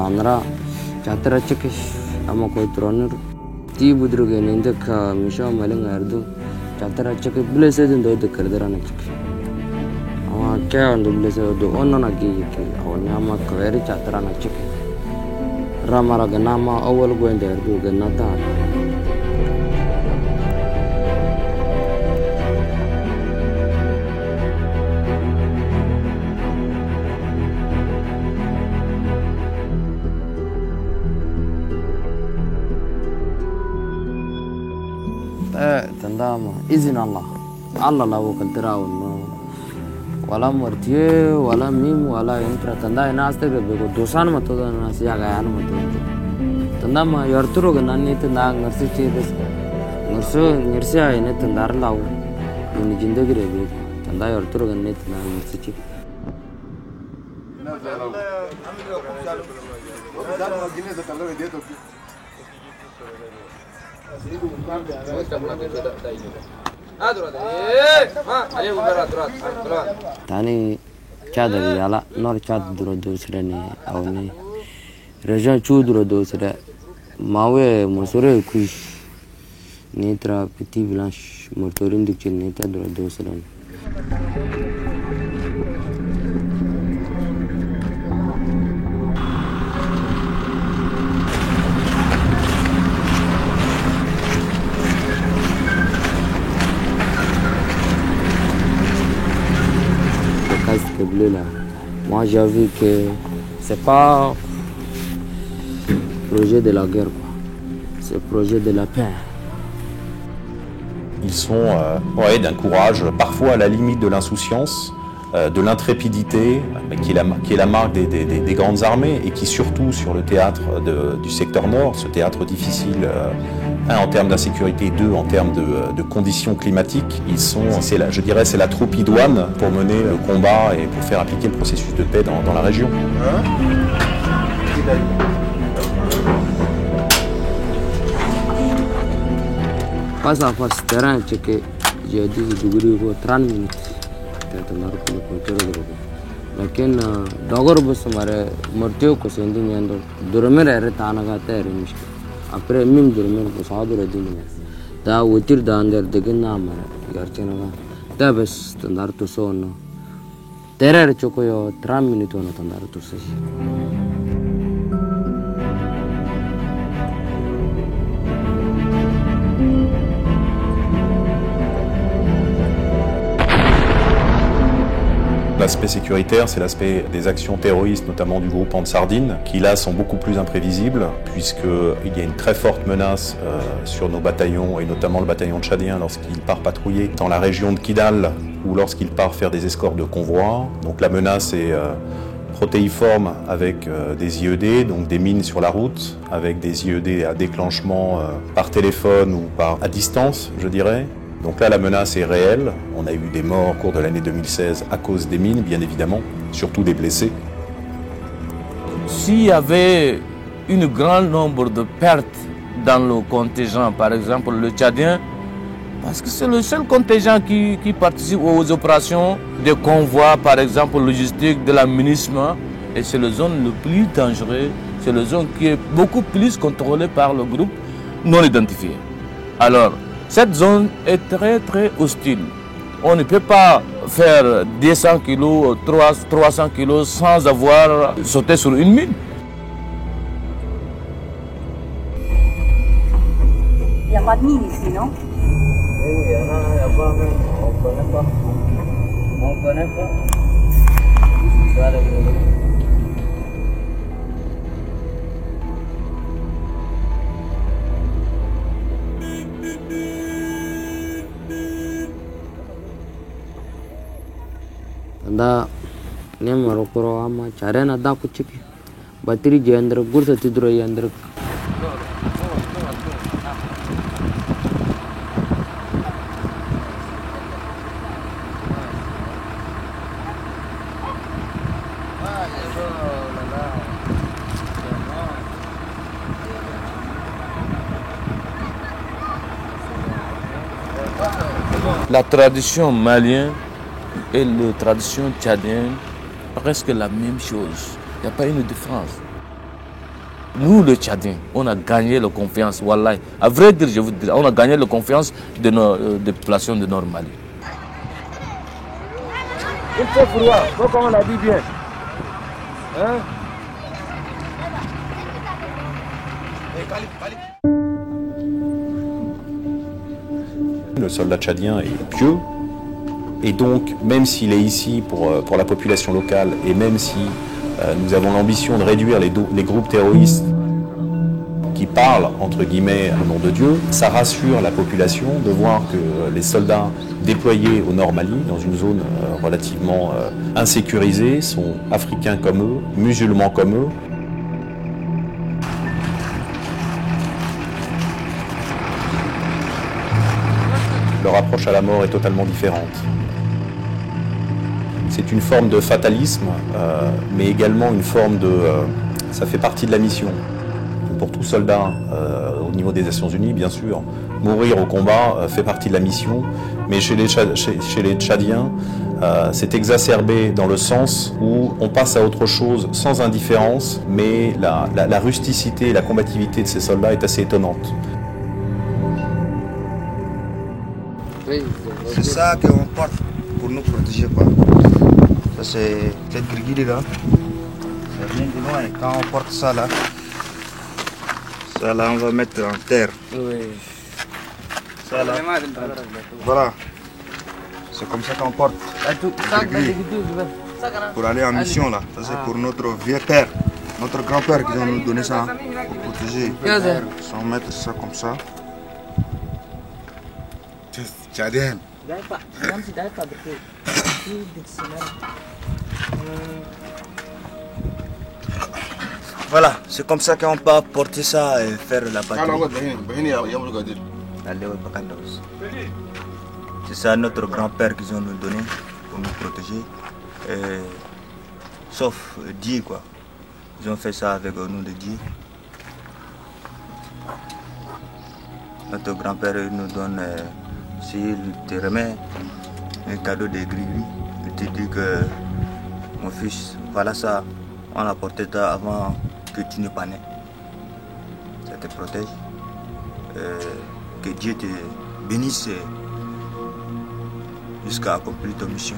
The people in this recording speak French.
Tanra, Chatara Chikish, Amakotroner, T. Budrugan in the Misha Malingardo, Chatara Chiki, blessed in the Kardarana Chiki. Our care on the blessed of the Ononagi, our Nama Kaveri Chatarana Chiki. Ramaraganama, all going there, do the Natan. تندام إذن الله الله لا وكلترا ولا مرتيه ولا ميم ولا ينترا تندا ناس تك بيكو دوسان متودا ناس يا غيان متودا تندام يرترو غناني تندا نرسي تشيدس نرسي اينه تندار لاو من جندگي ربي تندا يرترو غناني تندا نرسي تشيد Tani chada yala nor chad duro dosre ne awne rejan chu duro dosre mawe mosore kush netra petit blanche motorin dikchil neta duro dosre là. Moi j'ai vu que c'est pas projet de la guerre, c'est projet de la paix. Ils sont d'un courage parfois à la limite de l'insouciance, de l'intrépidité, qui est la marque des grandes armées et qui surtout sur le théâtre du secteur nord, ce théâtre difficile, un en termes d'insécurité, deux en termes de conditions climatiques, je dirais c'est la troupe idoine pour mener le combat et pour faire appliquer le processus de paix dans la région. Face à face terrain, j'ai dit que 30 minutes. लेकिन डॉगर बस हमारे मरते को सेंदी में अंदर दुर्मे रह ताना गाते हैं रिमिश अपने मिम दुर्मे को साधु रहती नहीं ता उतिर दांदर देखें ना हमारे यार चेना का ता बस तंदार तो सोना तेरे चोको यो 3 मिनट होना तंदार तो सही L'aspect sécuritaire, c'est l'aspect des actions terroristes, notamment du groupe Ansardine, qui là sont beaucoup plus imprévisibles, puisqu'il y a une très forte menace sur nos bataillons, et notamment le bataillon tchadien lorsqu'il part patrouiller dans la région de Kidal, ou lorsqu'il part faire des escortes de convois. Donc la menace est protéiforme avec des IED, donc des mines sur la route, avec des IED à déclenchement par téléphone ou à distance, je dirais. Donc là, la menace est réelle. On a eu des morts au cours de l'année 2016 à cause des mines, bien évidemment, surtout des blessés. S'il y avait un grand nombre de pertes dans le contingent, par exemple le Tchadien, parce que c'est le seul contingent qui participe aux opérations de convois, par exemple logistique, de l'administration, et c'est la zone le plus dangereuse, c'est la zone qui est beaucoup plus contrôlée par le groupe non identifié. Alors, cette zone est très très hostile. On ne peut pas faire 200 kg, 300 kg sans avoir sauté sur une mine. Il n'y a pas de mine ici, non? Oui, il y en a, il n'y a pas même. On ne connaît pas. On ne connaît pas. Da ne marokoro ama charena da kuchiki batiri jendra gursa tidro yendra La tradition malienne et la tradition tchadienne, presque la même chose. Il n'y a pas une différence. nous, les Tchadiens, on a gagné la confiance, Wallahi. À vrai dire, je vous dis, on a gagné la confiance de nos des populations de Nord Mali. Il faut vouloir, comme on l'a dit bien. Hein? Le soldat tchadien est pieux, et donc même s'il est ici pour la population locale, et même si nous avons l'ambition de réduire les groupes terroristes qui parlent, entre guillemets, au nom de Dieu, ça rassure la population de voir que les soldats déployés au nord Mali, dans une zone relativement insécurisée, sont africains comme eux, musulmans comme eux. Leur approche à la mort est totalement différente. C'est une forme de fatalisme, mais également une forme de... ça fait partie de la mission. Pour tout soldat, au niveau des Nations Unies, bien sûr, mourir au combat fait partie de la mission, mais chez les Tchadiens, c'est exacerbé dans le sens où on passe à autre chose sans indifférence, mais la rusticité et la combativité de ces soldats est assez étonnante. C'est ça qu'on porte pour nous protéger, quoi. Ça, c'est cette grille là. Ça vient de loin. Et quand on porte ça là, on va mettre en terre. Oui. Ça là. Voilà. C'est comme ça qu'on porte. Pour aller en mission là. Ça c'est pour notre vieux père, notre grand-père qui va nous donner ça pour protéger. On va mettre ça comme ça. Tchadien. Voilà, c'est comme ça qu'on peut porter ça et faire la patrouille. C'est ça notre grand-père qu'ils ont nous donné pour nous protéger. Sauf Dieu quoi. Ils ont fait ça avec nous de Dieu. Notre grand-père nous donne, s'il te remet un cadeau de gris, il te dit que mon fils, voilà ça, on l'a porté avant que tu ne pas né. Ça te protège. Que Dieu te bénisse jusqu'à accomplir ta mission.